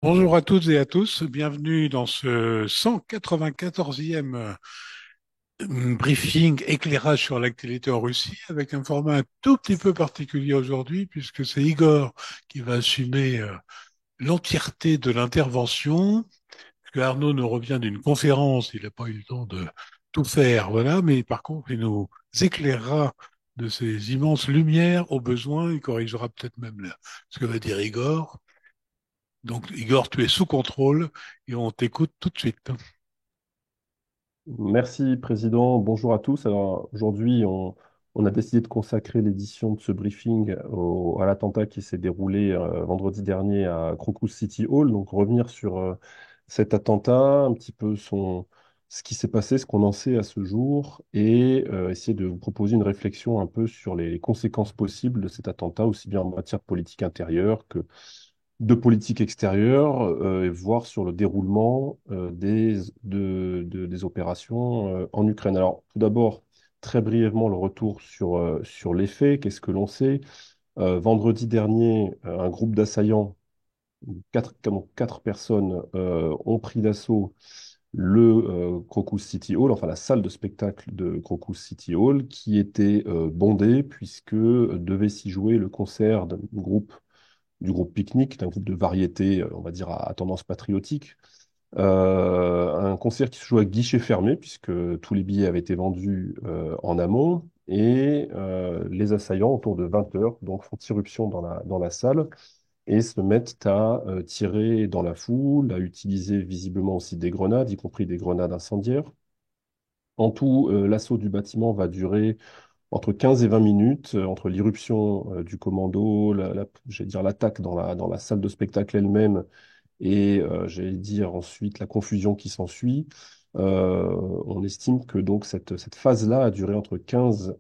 Bonjour à toutes et à tous, bienvenue dans ce 194e briefing éclairage sur l'actualité en Russie avec un format un tout petit peu particulier aujourd'hui puisque c'est Igor qui va assumer l'entièreté de l'intervention, parce que Arnaud nous revient d'une conférence, il n'a pas eu le temps de tout faire, voilà, mais par contre il nous éclairera de ces immenses lumières au besoin, il corrigera peut-être même ce que va dire Igor. Donc, Igor, tu es sous contrôle et on t'écoute tout de suite. Merci, Président. Bonjour à tous. Alors, aujourd'hui, on a décidé de consacrer l'édition de ce briefing à l'attentat qui s'est déroulé vendredi dernier à Crocus City Hall. Donc, revenir sur cet attentat, un petit peu ce qui s'est passé, ce qu'on en sait à ce jour, et essayer de vous proposer une réflexion un peu sur les conséquences possibles de cet attentat, aussi bien en matière politique intérieure que de politique extérieure, et voir sur le déroulement des opérations en Ukraine. Alors, tout d'abord, très brièvement, le retour sur les faits. Qu'est-ce que l'on sait? Vendredi dernier, un groupe d'assaillants, quatre personnes, ont pris d'assaut le Crocus City Hall, enfin la salle de spectacle de Crocus City Hall, qui était bondée puisque devait s'y jouer le concert du groupe Picnic, d'un groupe de variété, on va dire, à tendance patriotique. Un concert qui se joue à guichet fermé, puisque tous les billets avaient été vendus en amont. Et les assaillants, autour de 20 heures, donc, font irruption dans la salle et se mettent à tirer dans la foule, à utiliser visiblement aussi des grenades, y compris des grenades incendiaires. En tout, l'assaut du bâtiment va durer entre 15 et 20 minutes, entre l'irruption du commando, j'allais dire l'attaque dans la salle de spectacle elle-même, et j'allais dire ensuite la confusion qui s'ensuit. On estime que donc cette phase-là a duré entre 15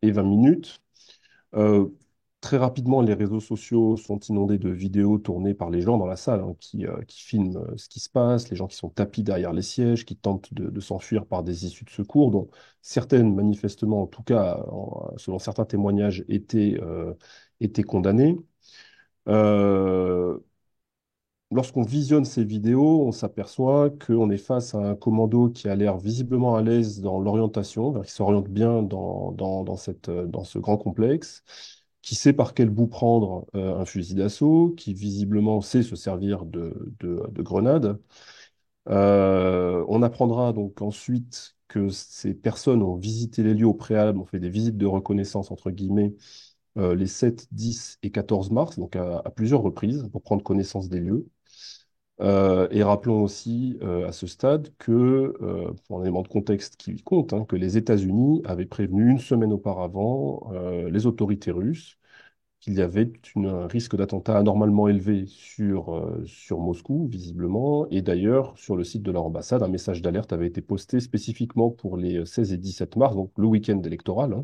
et 20 minutes. Euh, Très rapidement, les réseaux sociaux sont inondés de vidéos tournées par les gens dans la salle, hein, qui filment ce qui se passe, les gens qui sont tapis derrière les sièges, qui tentent de s'enfuir par des issues de secours, dont certaines, manifestement, en tout cas, selon certains témoignages, étaient condamnées. Euh, Lorsqu'on visionne ces vidéos, on s'aperçoit qu'on est face à un commando qui a l'air visiblement à l'aise dans l'orientation, qui s'oriente bien dans ce grand complexe, qui sait par quel bout prendre un fusil d'assaut, qui visiblement sait se servir de grenades. On apprendra donc ensuite que ces personnes ont visité les lieux au préalable, ont fait des visites de reconnaissance, entre guillemets, les 7, 10 et 14 mars, donc à plusieurs reprises, pour prendre connaissance des lieux. Et rappelons aussi à ce stade que, pour un élément de contexte qui compte, hein, que les États-Unis avaient prévenu une semaine auparavant les autorités russes qu'il y avait un risque d'attentat anormalement élevé sur Moscou, visiblement, et d'ailleurs, sur le site de leur ambassade, un message d'alerte avait été posté spécifiquement pour les 16 et 17 mars, donc le week-end électoral,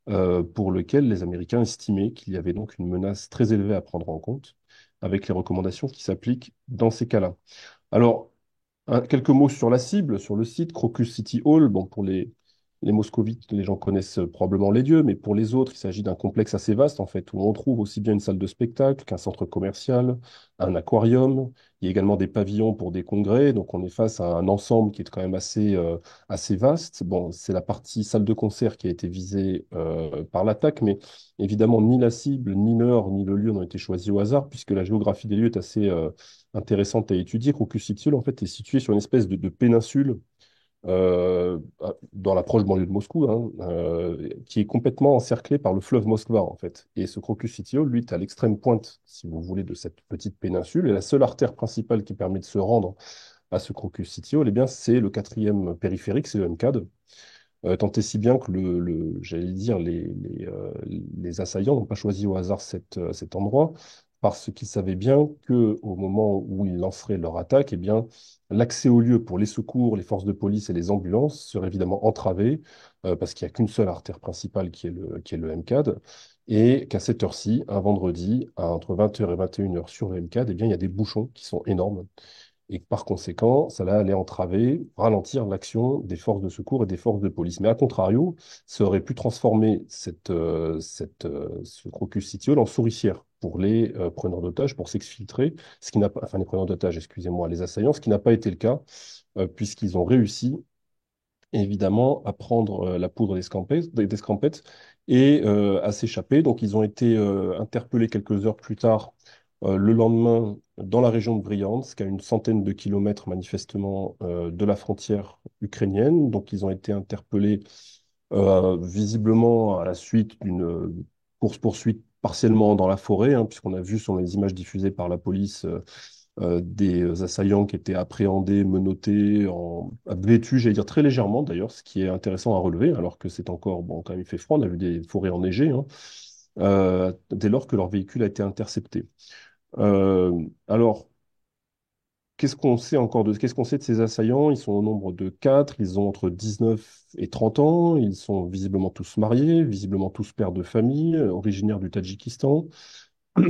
hein, pour lequel les Américains estimaient qu'il y avait donc une menace très élevée à prendre en compte, avec les recommandations qui s'appliquent dans ces cas-là. Alors, quelques mots sur la cible, sur le site Crocus City Hall. Bon, pour les moscovites, les gens connaissent probablement les lieux, mais pour les autres, il s'agit d'un complexe assez vaste, en fait, où on trouve aussi bien une salle de spectacle qu'un centre commercial, un aquarium. Il y a également des pavillons pour des congrès, donc on est face à un ensemble qui est quand même assez vaste. Bon, c'est la partie salle de concert qui a été visée par l'attaque, mais évidemment, ni la cible, ni l'heure, ni le lieu n'ont été choisis au hasard, puisque la géographie des lieux est assez intéressante à étudier. Crocus City, en fait, est situé sur une espèce de péninsule dans la proche banlieue de Moscou, hein, qui est complètement encerclée par le fleuve Moskva, en fait. Et ce Crocus City, lui, est à l'extrême pointe, si vous voulez, de cette petite péninsule. Et la seule artère principale qui permet de se rendre à ce Crocus City, eh bien, c'est le quatrième périphérique, c'est le MCAD. Tant et si bien que j'allais dire, les assaillants n'ont pas choisi au hasard cet endroit parce qu'ils savaient bien que au moment où ils lanceraient leur attaque, eh bien, l'accès au lieu pour les secours, les forces de police et les ambulances serait évidemment entravé parce qu'il n'y a qu'une seule artère principale qui est le MCAD et qu'à cette heure-ci, un vendredi, entre 20 heures et 21 heures sur le MCAD, eh bien, il y a des bouchons qui sont énormes et que par conséquent, cela allait entraver, ralentir l'action des forces de secours et des forces de police. Mais à contrario, ça aurait pu transformer ce Crocus City Hall en souricière. pour les preneurs d'otages, pour s'exfiltrer, ce qui n'a pas, enfin les preneurs d'otages, excusez-moi, les assaillants, ce qui n'a pas été le cas, puisqu'ils ont réussi évidemment à prendre la poudre d'escampette et à s'échapper. Donc ils ont été interpellés quelques heures plus tard, le lendemain, dans la région de Bryansk, à une centaine de kilomètres manifestement de la frontière ukrainienne. Donc ils ont été interpellés visiblement à la suite d'une course-poursuite partiellement dans la forêt, hein, puisqu'on a vu sur les images diffusées par la police des assaillants qui étaient appréhendés, menottés, vêtus, j'allais dire très légèrement d'ailleurs, ce qui est intéressant à relever, alors que c'est encore, bon, quand même il fait froid, on a vu des forêts enneigées, hein, dès lors que leur véhicule a été intercepté. Alors, qu'est-ce qu'on sait de ces assaillants? Ils sont au nombre de quatre, ils ont entre 19 et 30 ans, ils sont visiblement tous mariés, visiblement tous pères de famille, originaires du Tadjikistan.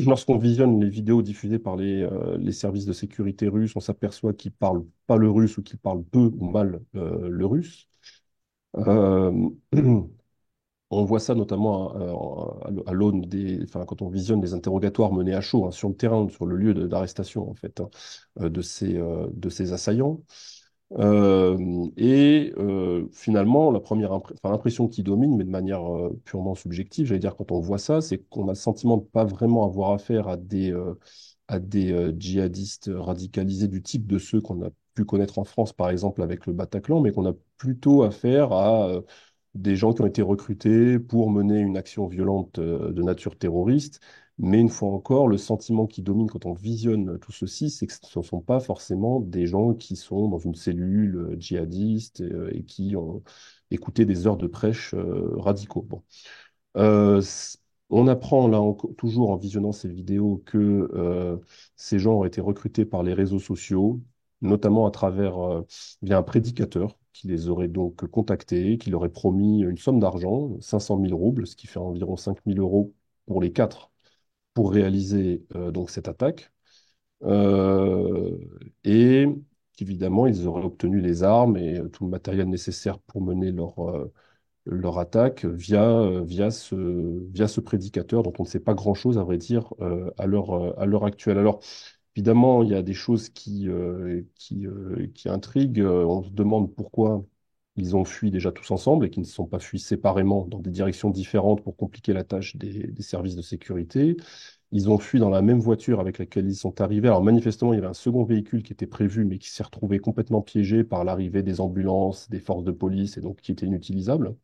Lorsqu'on visionne les vidéos diffusées par les services de sécurité russes, on s'aperçoit qu'ils parlent pas le russe ou qu'ils parlent peu ou mal le russe. Euh, on voit ça notamment à l'aune enfin, quand on visionne les interrogatoires menés à chaud, hein, sur le terrain, sur le lieu d'arrestation en fait, hein, de ces assaillants. Finalement, enfin, l'impression qui domine, mais de manière purement subjective, j'allais dire, quand on voit ça, c'est qu'on a le sentiment de pas vraiment avoir affaire à des djihadistes radicalisés du type de ceux qu'on a pu connaître en France, par exemple, avec le Bataclan, mais qu'on a plutôt affaire à des gens qui ont été recrutés pour mener une action violente de nature terroriste. Mais une fois encore, le sentiment qui domine quand on visionne tout ceci, c'est que ce ne sont pas forcément des gens qui sont dans une cellule djihadiste et qui ont écouté des heures de prêche radicaux. Bon. Euh, c- on apprend là toujours en visionnant ces vidéos que ces gens ont été recrutés par les réseaux sociaux, notamment à travers via un prédicateur qui les aurait donc contactés, qui leur aurait promis une somme d'argent, 500 000 roubles, ce qui fait environ 5 000 euros pour les quatre, pour réaliser donc cette attaque. Euh, et qu'évidemment, ils auraient obtenu les armes et tout le matériel nécessaire pour mener leur attaque via ce prédicateur dont on ne sait pas grand-chose, à vrai dire, à l'heure actuelle. Alors, évidemment, il y a des choses qui intriguent. On se demande pourquoi ils ont fui déjà tous ensemble et qu'ils ne se sont pas fuis séparément dans des directions différentes pour compliquer la tâche des services de sécurité. Ils ont fui dans la même voiture avec laquelle ils sont arrivés. Alors manifestement, il y avait un second véhicule qui était prévu, mais qui s'est retrouvé complètement piégé par l'arrivée des ambulances, des forces de police, et donc qui était inutilisable.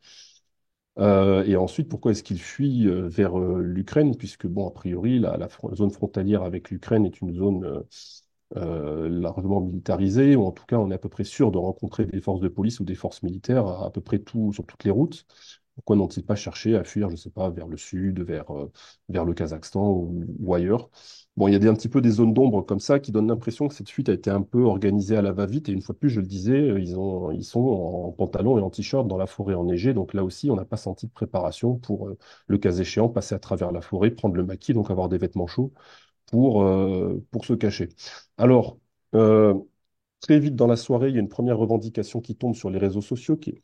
Et ensuite, pourquoi est-ce qu'ils fuient vers l'Ukraine? Puisque, bon, a priori, zone frontalière avec l'Ukraine est une zone largement militarisée, ou en tout cas, on est à peu près sûr de rencontrer des forces de police ou des forces militaires à peu près sur toutes les routes. Pourquoi n'ont-ils pas cherché à fuir, je ne sais pas, vers le sud, vers le Kazakhstan ou ailleurs? Bon, il y a un petit peu des zones d'ombre comme ça qui donnent l'impression que cette fuite a été un peu organisée à la va-vite. Et une fois de plus, je le disais, ils sont en pantalon et en t-shirt dans la forêt enneigée. Donc là aussi, on n'a pas senti de préparation pour, le cas échéant, passer à travers la forêt, prendre le maquis, donc avoir des vêtements chauds pour se cacher. Alors, euh, très vite dans la soirée, il y a une première revendication qui tombe sur les réseaux sociaux, qui est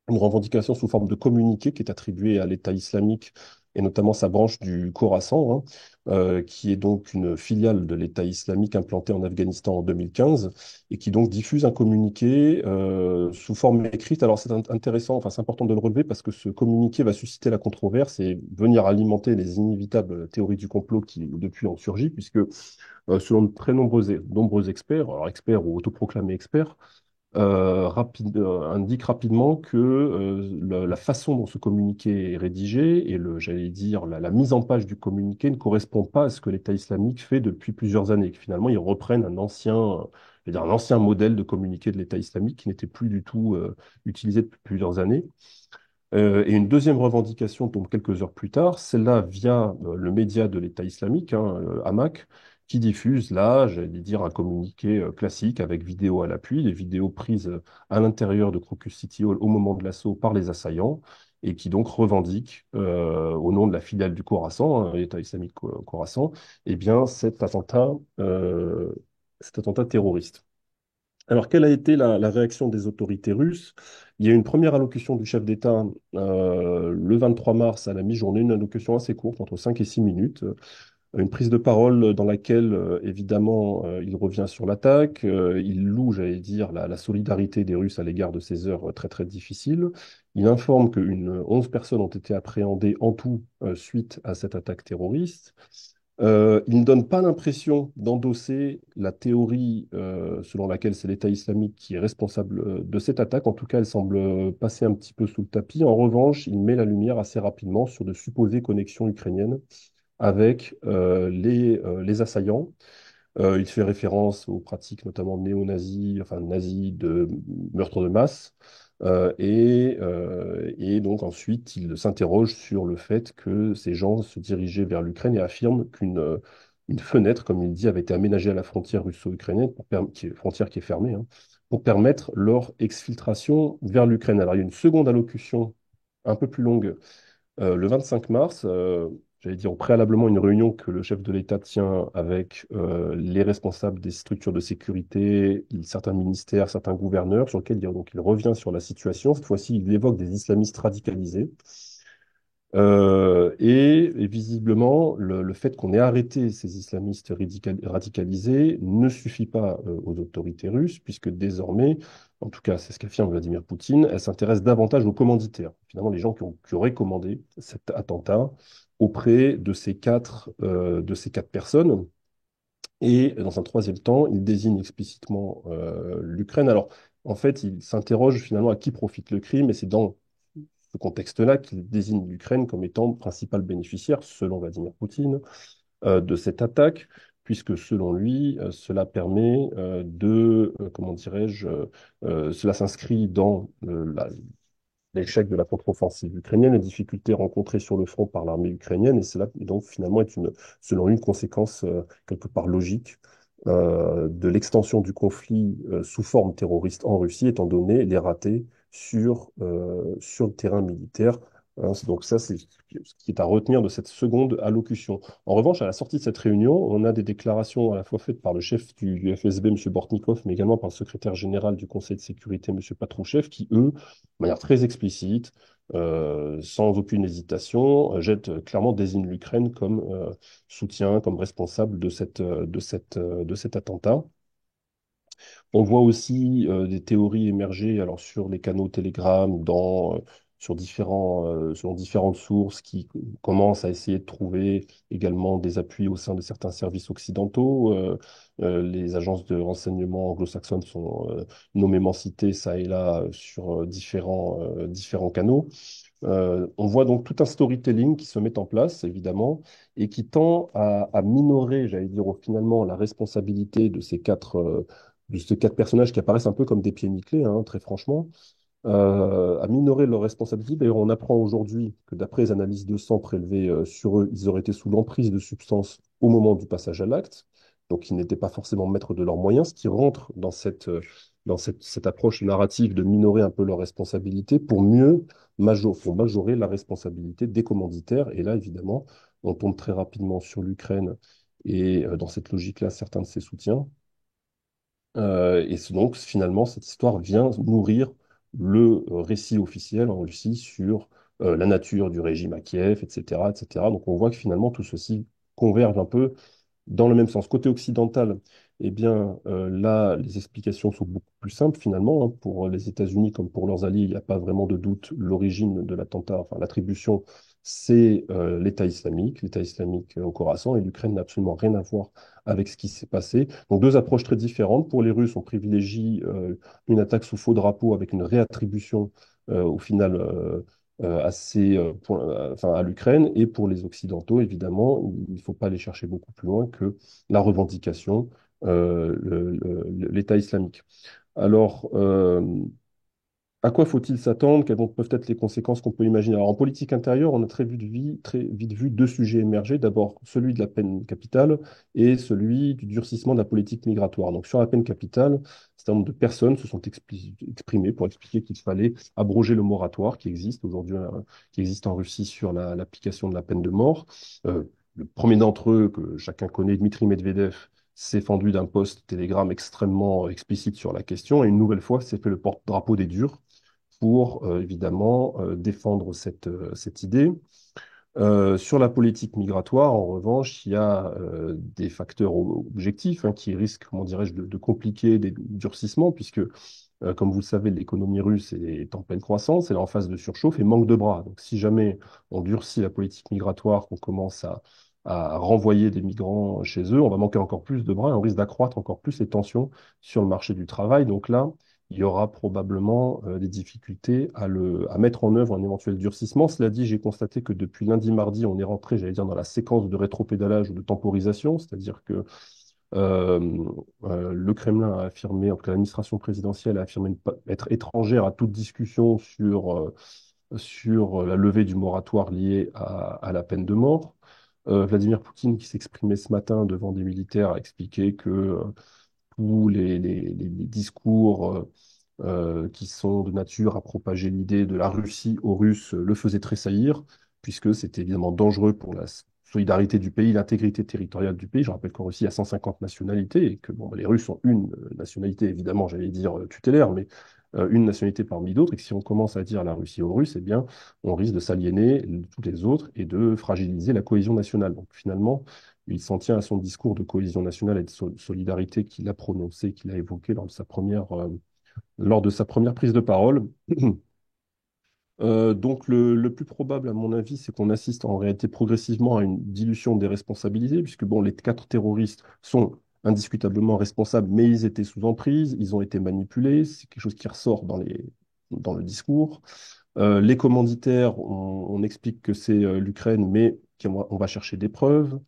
une revendication sous forme de communiqué qui est attribuée à l'État islamique et notamment sa branche du Khorasan, hein, qui est donc une filiale de l'État islamique implantée en Afghanistan en 2015 et qui donc diffuse un communiqué sous forme écrite. Alors c'est intéressant, enfin c'est important de le relever parce que ce communiqué va susciter la controverse et venir alimenter les inévitables théories du complot qui depuis ont surgi, puisque selon de très nombreux experts, alors experts ou autoproclamés experts, indique rapidement que la façon dont ce communiqué est rédigé et j'allais dire, la mise en page du communiqué ne correspond pas à ce que l'État islamique fait depuis plusieurs années. Que finalement, ils reprennent je veux dire, un ancien modèle de communiqué de l'État islamique qui n'était plus du tout utilisé depuis plusieurs années. Et une deuxième revendication tombe quelques heures plus tard, celle-là via le média de l'État islamique, hein, Amaq, qui diffuse là, j'allais dire, un communiqué classique avec vidéo à l'appui, des vidéos prises à l'intérieur de Crocus City Hall au moment de l'assaut par les assaillants, et qui donc revendique, au nom de la filiale du Khorasan, hein, l'État islamique Khorasan, eh bien, cet attentat terroriste. Alors, quelle a été la réaction des autorités russes? Il y a eu une première allocution du chef d'État le 23 mars à la mi-journée, une allocution assez courte, entre 5 et 6 minutes, Une prise de parole dans laquelle, évidemment, il revient sur l'attaque, il loue, j'allais dire, la solidarité des Russes à l'égard de ces heures très très difficiles. Il informe qu'une 11 personnes ont été appréhendées en tout suite à cette attaque terroriste. Il ne donne pas l'impression d'endosser la théorie selon laquelle c'est l'État islamique qui est responsable de cette attaque. En tout cas, elle semble passer un petit peu sous le tapis. En revanche, il met la lumière assez rapidement sur de supposées connexions ukrainiennes avec les assaillants. Il fait référence aux pratiques notamment néo-nazis, enfin nazis de meurtre de masse. Et donc ensuite, il s'interroge sur le fait que ces gens se dirigeaient vers l'Ukraine et affirme qu'une fenêtre, comme il dit, avait été aménagée à la frontière russo-ukrainienne, frontière qui est fermée, hein, pour permettre leur exfiltration vers l'Ukraine. Alors il y a une seconde allocution un peu plus longue le 25 mars, j'allais dire préalablement une réunion que le chef de l'État tient avec les responsables des structures de sécurité, certains ministères, certains gouverneurs, sur lequel donc, il revient sur la situation. Cette fois-ci, il évoque des islamistes radicalisés. Et visiblement, le fait qu'on ait arrêté ces islamistes radicalisés ne suffit pas aux autorités russes, puisque désormais, en tout cas c'est ce qu'affirme Vladimir Poutine, elles s'intéressent davantage aux commanditaires, finalement les gens qui auraient commandé cet attentat auprès de ces quatre personnes. Et dans un troisième temps, il désigne explicitement l'Ukraine. Alors, en fait, il s'interroge finalement à qui profite le crime, et c'est dans ce contexte-là qu'il désigne l'Ukraine comme étant principal bénéficiaire, selon Vladimir Poutine, de cette attaque, puisque selon lui, cela permet comment dirais-je, cela s'inscrit dans l'échec de la contre-offensive ukrainienne, les difficultés rencontrées sur le front par l'armée ukrainienne, et cela donc finalement est selon lui, une conséquence quelque part logique de l'extension du conflit sous forme terroriste en Russie, étant donné les ratés sur le terrain militaire. Hein. Donc ça, c'est ce qui est à retenir de cette seconde allocution. En revanche, à la sortie de cette réunion, on a des déclarations à la fois faites par le chef du FSB, M. Bortnikov, mais également par le secrétaire général du Conseil de sécurité, M. Patrouchev, qui, eux, de manière très explicite, sans aucune hésitation, désigne l'Ukraine comme soutien, comme responsable de cet attentat. On voit aussi des théories émerger alors, sur les canaux Telegram, selon différentes sources qui commencent à essayer de trouver également des appuis au sein de certains services occidentaux. Les agences de renseignement anglo-saxonnes sont nommément citées ça et là sur différents canaux. On voit donc tout un storytelling qui se met en place, évidemment, et qui tend à minorer, j'allais dire, finalement, la responsabilité de ces quatre personnages qui apparaissent un peu comme des pieds nickelés, hein, très franchement, à minorer leur responsabilité. D'ailleurs, on apprend aujourd'hui que d'après les analyses de sang prélevées sur eux, ils auraient été sous l'emprise de substances au moment du passage à l'acte, donc ils n'étaient pas forcément maîtres de leurs moyens, ce qui rentre dans cette approche narrative de minorer un peu leurs responsabilités pour majorer la responsabilité des commanditaires. Et là, évidemment, on tombe très rapidement sur l'Ukraine et dans cette logique-là, certains de ses soutiens. Donc, finalement, cette histoire vient nourrir le récit officiel en Russie sur la nature du régime à Kiev, etc., etc. Donc, on voit que finalement, tout ceci converge un peu dans le même sens. Côté occidental, eh bien, là, les explications sont beaucoup plus simples finalement. Hein. Pour les États-Unis comme pour leurs alliés, il n'y a pas vraiment de doute. L'origine de l'attentat, enfin l'attribution, c'est l'État islamique au Khorasan, et l'Ukraine n'a absolument rien à voir avec ce qui s'est passé. Donc deux approches très différentes. Pour les Russes, on privilégie une attaque sous faux drapeau avec une réattribution au final à l'Ukraine. Et pour les Occidentaux, évidemment, il ne faut pas aller chercher beaucoup plus loin que la revendication, l'État islamique. Alors, à quoi faut-il s'attendre? Peuvent être les conséquences qu'on peut imaginer? Alors, en politique intérieure, on a très vite vu deux sujets émerger. D'abord, celui de la peine capitale et celui du durcissement de la politique migratoire. Donc, sur la peine capitale, un certain nombre de personnes se sont exprimées pour expliquer qu'il fallait abroger le moratoire qui existe aujourd'hui, qui existe en Russie sur l'application de la peine de mort. Le premier d'entre eux, que chacun connaît, Dmitri Medvedev, s'est fendu d'un post Telegram extrêmement explicite sur la question et une nouvelle fois s'est fait le porte-drapeau des durs pour évidemment défendre cette idée. Sur la politique migratoire, en revanche, il y a des facteurs objectifs hein, qui risquent, comment dirais-je, de compliquer des durcissements, puisque, comme vous le savez, l'économie russe est en pleine croissance, elle est en phase de surchauffe et manque de bras. Donc, si jamais on durcit la politique migratoire, qu'on commence à renvoyer des migrants chez eux, on va manquer encore plus de bras et on risque d'accroître encore plus les tensions sur le marché du travail. Donc là, il y aura probablement des difficultés à mettre en œuvre un éventuel durcissement. Cela dit, j'ai constaté que depuis lundi, mardi, on est rentré, j'allais dire, dans la séquence de rétropédalage ou de temporisation, c'est-à-dire que euh, le Kremlin a affirmé, en tout cas l'administration présidentielle a affirmé être étrangère à toute discussion sur la levée du moratoire lié à la peine de mort. Vladimir Poutine, qui s'exprimait ce matin devant des militaires, a expliqué que tous les discours qui sont de nature à propager l'idée de la Russie aux Russes le faisaient tressaillir, puisque c'était évidemment dangereux pour la solidarité du pays, l'intégrité territoriale du pays. Je rappelle qu'en Russie, il y a 150 nationalités et que bon, bah, les Russes ont une nationalité, évidemment, j'allais dire tutélaire, mais une nationalité parmi d'autres, et que si on commence à dire la Russie aux Russes, eh bien, on risque de s'aliéner toutes les autres et de fragiliser la cohésion nationale. Donc finalement, il s'en tient à son discours de cohésion nationale et de solidarité qu'il a prononcé, qu'il a évoqué lors de sa première prise de parole. Donc le plus probable, à mon avis, c'est qu'on assiste en réalité progressivement à une dilution des responsabilités, puisque bon, les quatre terroristes sont indiscutablement responsables, mais ils étaient sous emprise, ils ont été manipulés, c'est quelque chose qui ressort dans le discours. Les commanditaires, on explique que c'est l'Ukraine, mais on va chercher des preuves.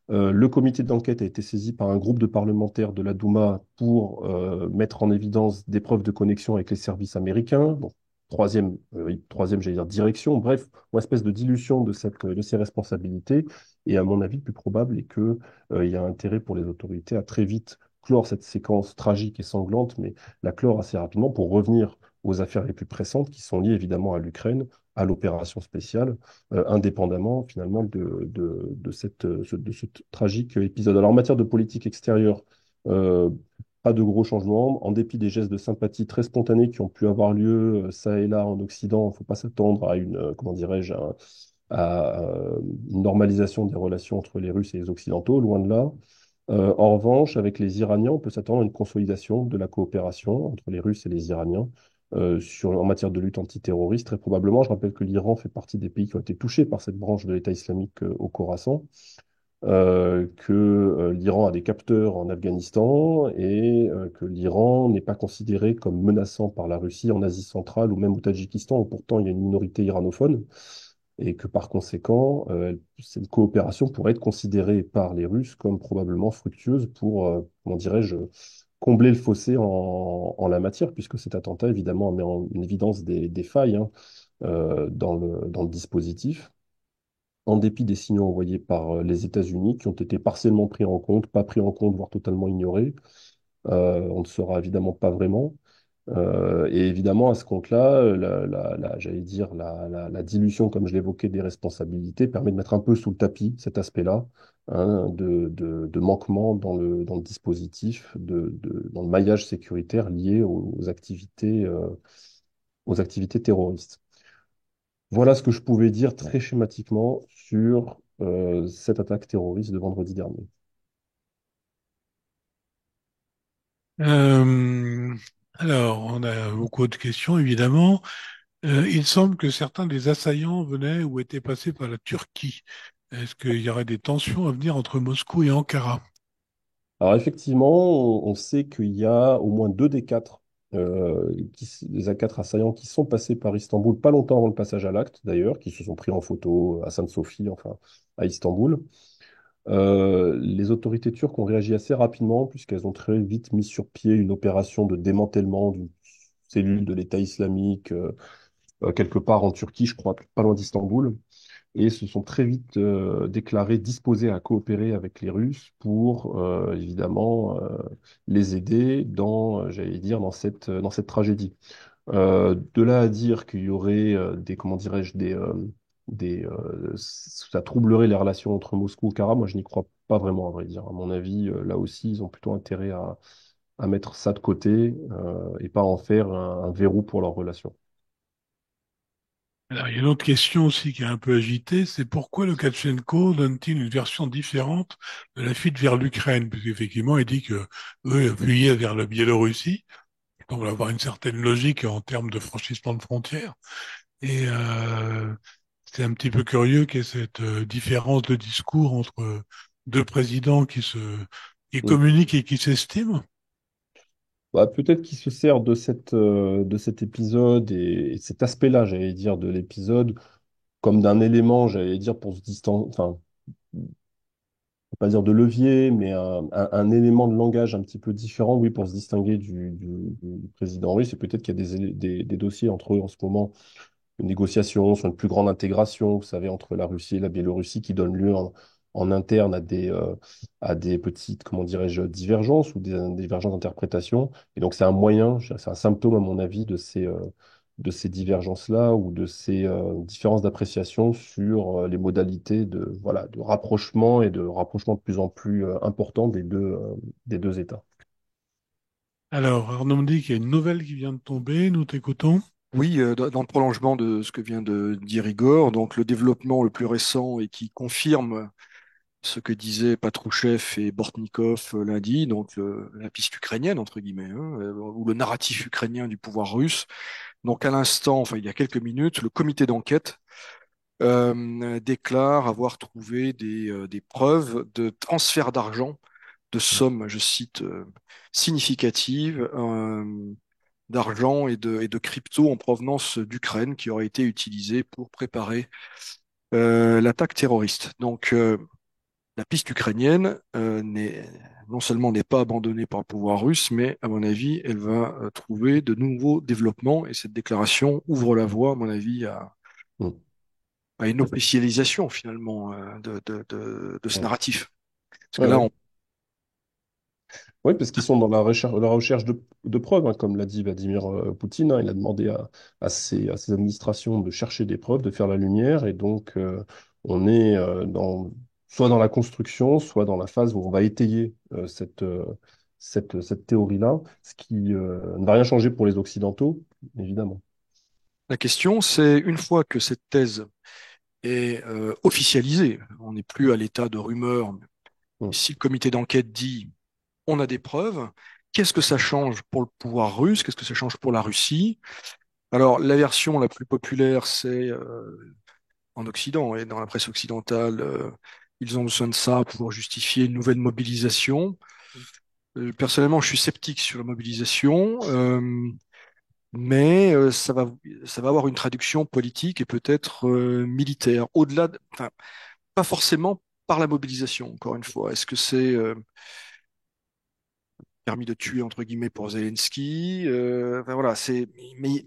Le comité d'enquête a été saisi par un groupe de parlementaires de la Douma pour mettre en évidence des preuves de connexion avec les services américains. Donc, troisième, j'allais dire, direction. Bref, une espèce de dilution de ces responsabilités. Et à mon avis, le plus probable est que, il y a intérêt pour les autorités à très vite clore cette séquence tragique et sanglante, mais la clore assez rapidement pour revenir aux affaires les plus pressantes qui sont liées évidemment à l'Ukraine, à l'opération spéciale indépendamment finalement de ce tragique épisode. Alors en matière de politique extérieure, euh, pas de gros changements, en dépit des gestes de sympathie très spontanés qui ont pu avoir lieu ça et là en Occident, il ne faut pas s'attendre à comment dirais-je, une normalisation des relations entre les Russes et les Occidentaux, loin de là. En revanche, avec les Iraniens, on peut s'attendre à une consolidation de la coopération entre les Russes et les Iraniens en matière de lutte antiterroriste. Très probablement, je rappelle que l'Iran fait partie des pays qui ont été touchés par cette branche de l'État islamique au Khorasan, que l'Iran a des capteurs en Afghanistan et que l'Iran n'est pas considéré comme menaçant par la Russie en Asie centrale ou même au Tadjikistan, où pourtant il y a une minorité iranophone et que par conséquent, cette coopération pourrait être considérée par les Russes comme probablement fructueuse pour, comment dirais-je, combler le fossé en la matière, puisque cet attentat, évidemment, met en évidence des failles hein, dans le dispositif, en dépit des signaux envoyés par les États-Unis, qui ont été partiellement pris en compte, pas pris en compte, voire totalement ignorés. On ne saura évidemment pas vraiment. Et évidemment, à ce compte-là, j'allais dire, la dilution, comme je l'évoquais, des responsabilités permet de mettre un peu sous le tapis cet aspect-là, hein, de manquement dans le dispositif, dans le maillage sécuritaire lié aux activités terroristes. Voilà ce que je pouvais dire très schématiquement sur cette attaque terroriste de vendredi dernier. Euh, alors, on a beaucoup de questions, évidemment. Il semble que certains des assaillants venaient ou étaient passés par la Turquie. Est-ce qu'il y aurait des tensions à venir entre Moscou et Ankara? Alors effectivement, on sait qu'il y a au moins deux des quatre, des quatre assaillants qui sont passés par Istanbul, pas longtemps avant le passage à l'acte d'ailleurs, qui se sont pris en photo à Sainte-Sophie, enfin à Istanbul. Les autorités turques ont réagi assez rapidement puisqu'elles ont très vite mis sur pied une opération de démantèlement d'une cellule de l'État islamique quelque part en Turquie, je crois, pas loin d'Istanbul et se sont très vite déclarés disposés à coopérer avec les Russes pour évidemment les aider j'allais dire, dans cette tragédie. De là à dire qu'il y aurait comment dirais-je, ça troublerait les relations entre Moscou et Ankara, moi je n'y crois pas vraiment, à vrai dire. À mon avis, là aussi, ils ont plutôt intérêt à mettre ça de côté et pas en faire un verrou pour leurs relations. Alors, il y a une autre question aussi qui est un peu agitée, c'est pourquoi Loukachenko donne-t-il une version différente de la fuite vers l'Ukraine? Puisqu'effectivement, il dit que eux fuyaient vers la Biélorussie. Donc, on va avoir une certaine logique en termes de franchissement de frontières. Et c'est un petit peu curieux qu'il y ait cette différence de discours entre deux présidents qui Mm. communiquent et qui s'estiment. Bah, peut-être qu'il se sert de cet épisode et cet aspect-là, j'allais dire, de l'épisode comme d'un élément, j'allais dire, pour se distancer, enfin, faut pas dire de levier, mais un élément de langage un petit peu différent, oui, pour se distinguer du président russe. Et peut-être qu'il y a des dossiers entre eux en ce moment, une négociation sur une plus grande intégration, vous savez, entre la Russie et la Biélorussie, qui donne lieu en interne à des petites, comment dirais-je, divergences ou des divergences d'interprétation. Et donc, c'est un moyen, c'est un symptôme, à mon avis, de ces divergences-là ou de ces différences d'appréciation sur les modalités de, voilà, de rapprochement et de rapprochement de plus en plus important des deux États. Alors, Arnaud me dit qu'il y a une nouvelle qui vient de tomber, nous t'écoutons. Oui, dans le prolongement de ce que vient de dire Igor, donc le développement le plus récent et qui confirme ce que disaient Patrouchev et Bortnikov lundi, donc la piste ukrainienne, entre guillemets, hein, ou le narratif ukrainien du pouvoir russe. Donc à l'instant, enfin il y a quelques minutes, le comité d'enquête déclare avoir trouvé des preuves de transfert d'argent, de sommes, je cite, significatives, d'argent et de crypto en provenance d'Ukraine qui auraient été utilisés pour préparer l'attaque terroriste. Donc la piste ukrainienne non seulement n'est pas abandonnée par le pouvoir russe, mais à mon avis, elle va trouver de nouveaux développements et cette déclaration ouvre la voie, à mon avis, Mm. à une officialisation finalement de ce Ouais. narratif. Parce que Ouais, là, ouais. Oui, parce qu'ils sont dans la recherche de preuves, hein, comme l'a dit Vladimir Poutine, hein. Il a demandé à ses administrations de chercher des preuves, de faire la lumière, et donc on est soit dans la construction, soit dans la phase où on va étayer cette théorie-là, ce qui ne va rien changer pour les Occidentaux, évidemment. la question, c'est une fois que cette thèse est officialisée, on n'est plus à l'état de rumeur. Mm, Si le comité d'enquête dit on a des preuves, qu'est-ce que ça change pour le pouvoir russe? Qu'est-ce que ça change pour la Russie? Alors, la version la plus populaire, c'est en Occident et dans la presse occidentale, ils ont besoin de ça pour justifier une nouvelle mobilisation. Personnellement, je suis sceptique sur la mobilisation, mais ça va avoir une traduction politique et peut-être militaire. Enfin, pas forcément par la mobilisation, encore une fois. Est-ce que c'est permis de tuer entre guillemets pour Zelensky? Enfin, voilà, mais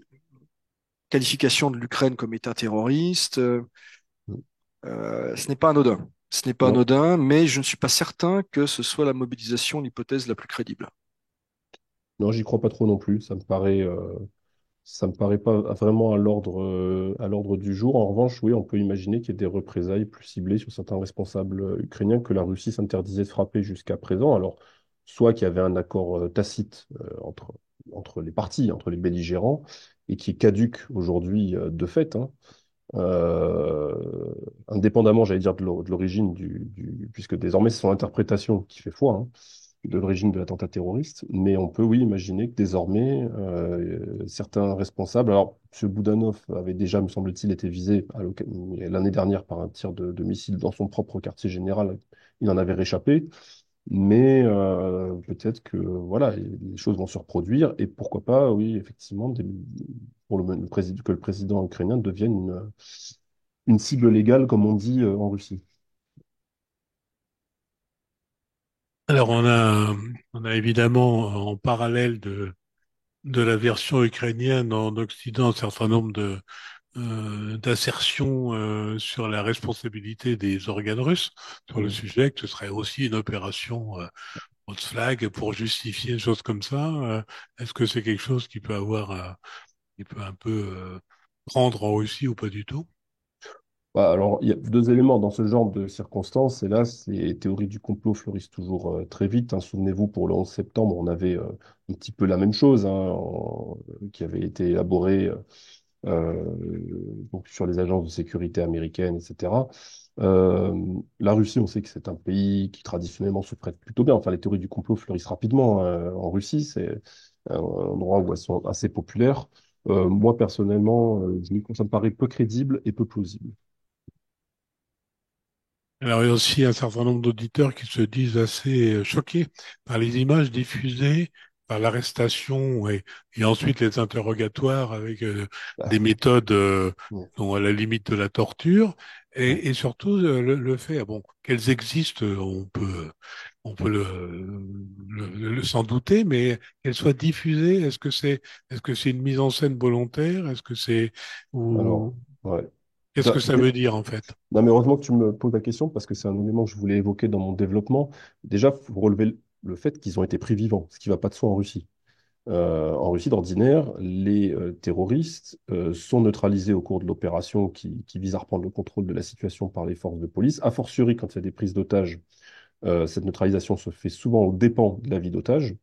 qualification de l'Ukraine comme État terroriste. mm. Ce n'est pas anodin. Ce n'est pas Non, anodin, mais je ne suis pas certain que ce soit la mobilisation l'hypothèse la plus crédible. non, j'y crois pas trop non plus. Ça me paraît pas vraiment à l'ordre du jour. En revanche, oui, on peut imaginer qu'il y ait des représailles plus ciblées sur certains responsables ukrainiens que la Russie s'interdisait de frapper jusqu'à présent. Alors, soit qu'il y avait un accord tacite entre les parties, entre les belligérants, et qui est caduque aujourd'hui de fait, hein. Euh, Indépendamment, j'allais dire, de l'origine puisque désormais c'est son interprétation qui fait foi, hein, de l'origine de l'attentat terroriste. Mais on peut, oui, imaginer que désormais, certains responsables, alors M. Boudanov avait déjà, me semble-t-il, été visé l'année dernière par un tir de missile dans son propre quartier général. Il en avait réchappé. Mais peut-être que voilà, les choses vont se reproduire et pourquoi pas, oui, effectivement, pour que le président ukrainien devienne une cible légale, comme on dit en Russie. Alors, on a évidemment en parallèle de la version ukrainienne en Occident un certain nombre d'assertions sur la responsabilité des organes russes sur le Mm. sujet, que ce serait aussi une opération haute flag pour justifier une chose comme ça. Est-ce que c'est quelque chose qui peut qui peut un peu prendre en Russie ou pas du tout? Bah, alors, il y a deux éléments dans ce genre de circonstances. Hélas, les théories du complot fleurissent toujours très vite, hein. Souvenez-vous, pour le 11 septembre, on avait un petit peu la même chose, hein, qui avait été élaborée euh, donc sur les agences de sécurité américaines, etc. Euh, la Russie, on sait que c'est un pays qui traditionnellement se prête plutôt bien. Enfin, les théories du complot fleurissent rapidement en Russie. C'est un endroit où elles sont assez populaires. Moi, personnellement, ça me paraît peu crédible et peu plausible. Alors, il y a aussi un certain nombre d'auditeurs qui se disent assez choqués par les images diffusées, par l'arrestation et ensuite les interrogatoires avec des Ah, méthodes ouais, dont à la limite de la torture ouais. et surtout le fait, bon, qu'elles existent, on peut le s'en douter, mais qu'elles soient diffusées, est-ce que c'est une mise en scène volontaire, est-ce que c'est ou Alors, ouais. qu'est-ce que ça veut dire en fait? Non, mais heureusement que tu me poses la question parce que c'est un élément que je voulais évoquer dans mon développement. Déjà, il faut relever le fait qu'ils ont été pris vivants, ce qui ne va pas de soi en Russie. En Russie, d'ordinaire, les terroristes sont neutralisés au cours de l'opération qui vise à reprendre le contrôle de la situation par les forces de police. A fortiori, quand il y a des prises d'otages, cette neutralisation se fait souvent aux dépens de la vie d'otage.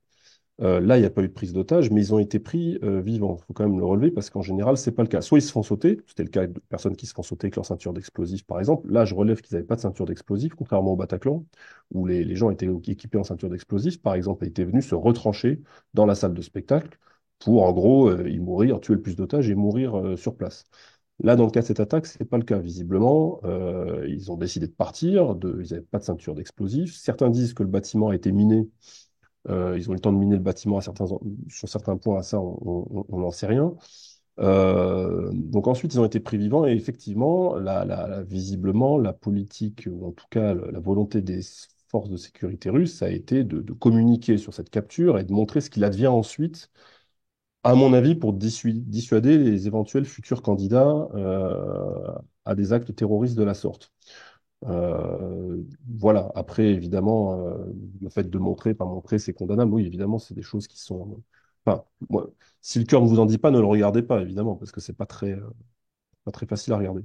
Là, il n'y a pas eu de prise d'otage, mais ils ont été pris vivants. Il faut quand même le relever parce qu'en général, c'est pas le cas. Soit ils se font sauter, c'était le cas de personnes qui se font sauter avec leur ceinture d'explosifs, par exemple. Là, je relève qu'ils n'avaient pas de ceinture d'explosifs, contrairement au Bataclan, où les gens étaient équipés en ceinture d'explosifs, par exemple, et étaient venus se retrancher dans la salle de spectacle pour, en gros, y mourir, tuer le plus d'otages et mourir sur place. Là, dans le cas de cette attaque, c'est pas le cas, visiblement. Ils ont décidé de partir, ils n'avaient pas de ceinture d'explosifs. Certains disent que le bâtiment a été miné, ils ont eu le temps de miner le bâtiment sur certains points, à ça, on n'en sait rien. Donc ensuite, ils ont été pris vivants et effectivement, visiblement, la politique, ou en tout cas la volonté des forces de sécurité russes, ça a été de communiquer sur cette capture et de montrer ce qu'il advient ensuite, à mon avis, pour dissuader les éventuels futurs candidats à des actes terroristes de la sorte. Voilà. Après, évidemment, le fait de montrer, pas montrer, c'est condamnable. Oui, évidemment, c'est des choses qui sont. Enfin, moi, si le cœur ne vous en dit pas, ne le regardez pas, évidemment, parce que c'est pas très facile à regarder.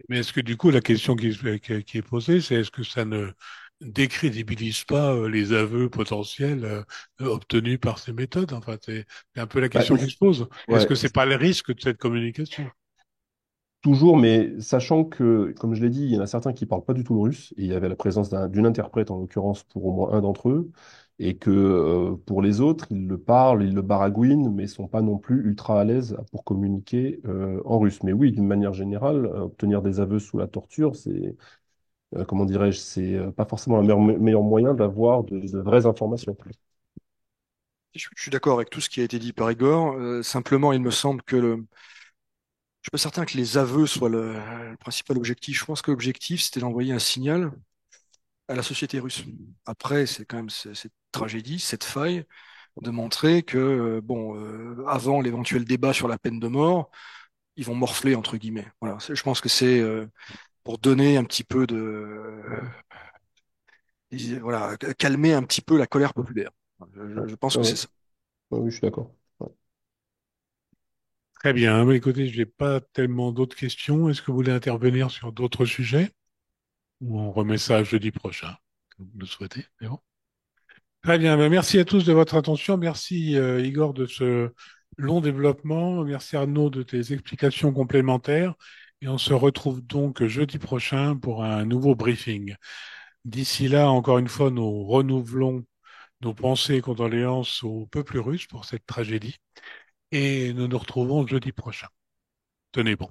Mais est-ce que du coup, la question qui est posée, c'est est-ce que ça ne décrédibilise pas les aveux potentiels obtenus par ces méthodes? Enfin, c'est un peu la Bah, question qui se pose. Est-ce ouais, que c'est pas le risque de cette communication? toujours, mais sachant que, comme je l'ai dit, il y en a certains qui parlent pas du tout le russe, et il y avait la présence d'une interprète, en l'occurrence, pour au moins un d'entre eux, et que pour les autres, ils le parlent, ils le baragouinent, mais sont pas non plus ultra à l'aise pour communiquer en russe. Mais oui, d'une manière générale, obtenir des aveux sous la torture, c'est, comment dirais-je, c'est pas forcément le meilleur moyen d'avoir de vraies informations. Je suis d'accord avec tout ce qui a été dit par Igor. Simplement, il me semble que je suis pas certain que les aveux soient le principal objectif. Je pense que l'objectif, c'était d'envoyer un signal à la société russe. Après, c'est quand même cette tragédie, cette faille, de montrer que, bon, avant l'éventuel débat sur la peine de mort, ils vont morfler, entre guillemets. Voilà. Je pense que c'est pour donner un petit peu voilà, calmer un petit peu la colère populaire. Je pense Ouais, que ouais, c'est ça. ouais, oui, je suis d'accord. Ouais. Très bien. Mais écoutez, je n'ai pas tellement d'autres questions. Est-ce que vous voulez intervenir sur d'autres sujets? Ou on remet ça jeudi prochain, comme vous le souhaitez. C'est bon. Très bien. Ben, merci à tous de votre attention. Merci Igor de ce long développement. Merci Arnaud de tes explications complémentaires. Et on se retrouve donc jeudi prochain pour un nouveau briefing. D'ici là, encore une fois, nous renouvelons nos pensées et condoléances au peuple russe pour cette tragédie. Et nous nous retrouvons jeudi prochain. Tenez bon.